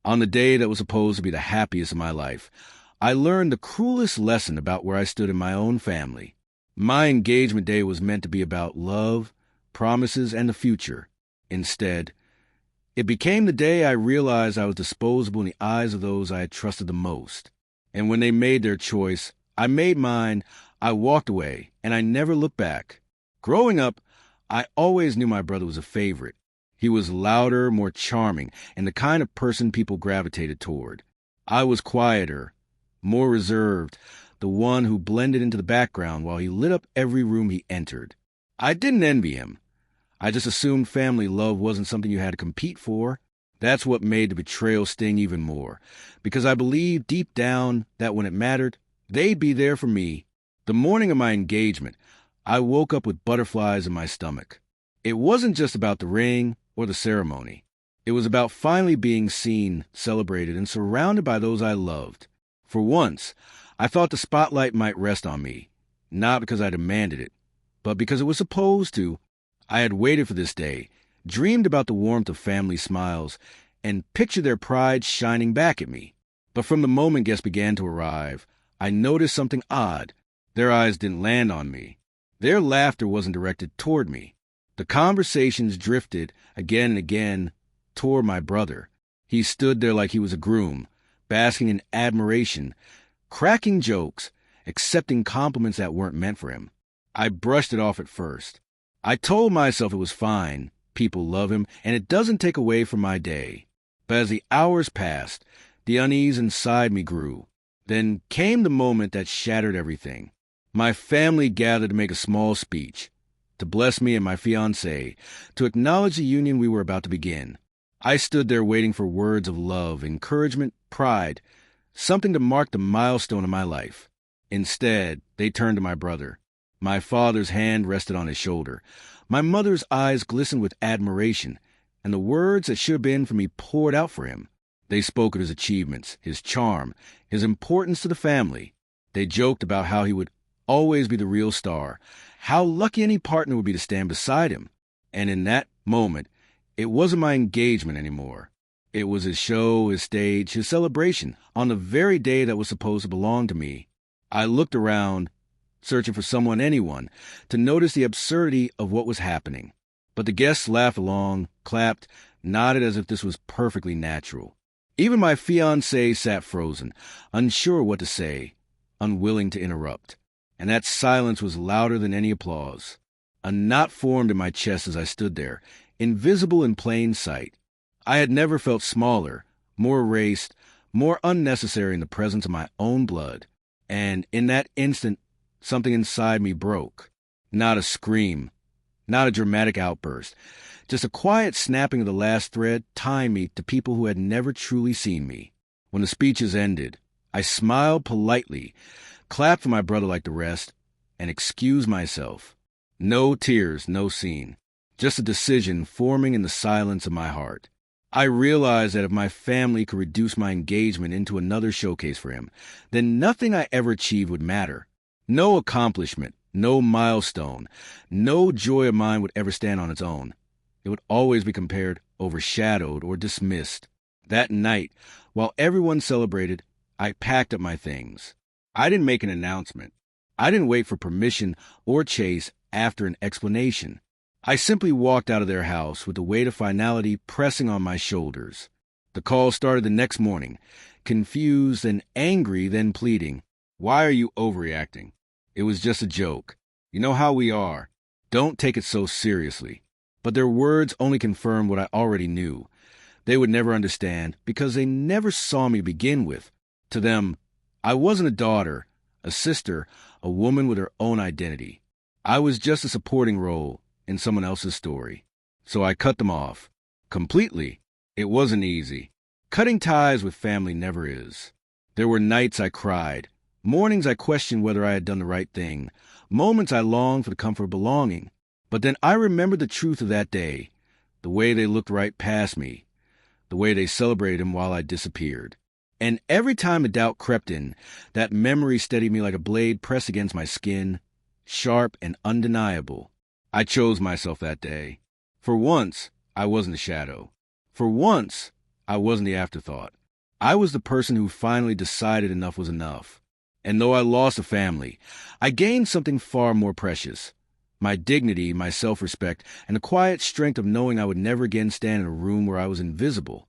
On the day that was supposed to be the happiest of my life, I learned the cruelest lesson about where I stood in my own family. My engagement day was meant to be about love, promises, and the future. Instead, it became the day I realized I was disposable in the eyes of those I had trusted the most. And when they made their choice, I made mine, I walked away, and I never looked back. Growing up, I always knew my brother was a favorite. He was louder, more charming, and the kind of person people gravitated toward. I was quieter, more reserved, the one who blended into the background while he lit up every room he entered. I didn't envy him. I just assumed family love wasn't something you had to compete for. That's what made the betrayal sting even more, because I believed deep down that when it mattered, they'd be there for me. The morning of my engagement, I woke up with butterflies in my stomach. It wasn't just about the ring or the ceremony. It was about finally being seen, celebrated, and surrounded by those I loved. For once, I thought the spotlight might rest on me, not because I demanded it, but because it was supposed to. I had waited for this day, dreamed about the warmth of family smiles, and pictured their pride shining back at me. But from the moment guests began to arrive, I noticed something odd. Their eyes didn't land on me. Their laughter wasn't directed toward me. The conversations drifted again and again toward my brother. He stood there like he was a groom, basking in admiration, cracking jokes, accepting compliments that weren't meant for him. I brushed it off at first. I told myself it was fine, people love him, and it doesn't take away from my day. But as the hours passed, the unease inside me grew. Then came the moment that shattered everything. My family gathered to make a small speech, to bless me and my fiancée, to acknowledge the union we were about to begin. I stood there waiting for words of love, encouragement, pride, something to mark the milestone of my life. Instead, they turned to my brother. My father's hand rested on his shoulder. My mother's eyes glistened with admiration, and the words that should have been for me poured out for him. They spoke of his achievements, his charm, his importance to the family. They joked about how he would always be the real star, how lucky any partner would be to stand beside him. And in that moment, it wasn't my engagement anymore. It was his show, his stage, his celebration, on the very day that was supposed to belong to me. I looked around, searching for someone, anyone, to notice the absurdity of what was happening. But the guests laughed along, clapped, nodded as if this was perfectly natural. Even my fiancée sat frozen, unsure what to say, unwilling to interrupt. And that silence was louder than any applause. A knot formed in my chest as I stood there, invisible in plain sight. I had never felt smaller, more erased, more unnecessary in the presence of my own blood. And in that instant, something inside me broke. Not a scream, not a dramatic outburst, just a quiet snapping of the last thread tying me to people who had never truly seen me. When the speeches ended, I smiled politely, clapped for my brother like the rest, and excused myself. No tears, no scene. Just a decision forming in the silence of my heart. I realized that if my family could reduce my engagement into another showcase for him, then nothing I ever achieved would matter. No accomplishment, no milestone, no joy of mine would ever stand on its own. It would always be compared, overshadowed, or dismissed. That night, while everyone celebrated, I packed up my things. I didn't make an announcement. I didn't wait for permission or chase after an explanation. I simply walked out of their house with the weight of finality pressing on my shoulders. The call started the next morning, confused and angry, then pleading. "Why are you overreacting? It was just a joke. You know how we are. Don't take it so seriously." But their words only confirmed what I already knew. They would never understand because they never saw me to begin with. To them, I wasn't a daughter, a sister, a woman with her own identity. I was just a supporting role in someone else's story. So I cut them off. Completely. It wasn't easy. Cutting ties with family never is. There were nights I cried, mornings I questioned whether I had done the right thing, moments I longed for the comfort of belonging. But then I remembered the truth of that day, the way they looked right past me, the way they celebrated him while I disappeared. And every time a doubt crept in, that memory steadied me like a blade pressed against my skin, sharp and undeniable. I chose myself that day. For once, I wasn't a shadow. For once, I wasn't the afterthought. I was the person who finally decided enough was enough. And though I lost a family, I gained something far more precious. My dignity, my self-respect, and the quiet strength of knowing I would never again stand in a room where I was invisible.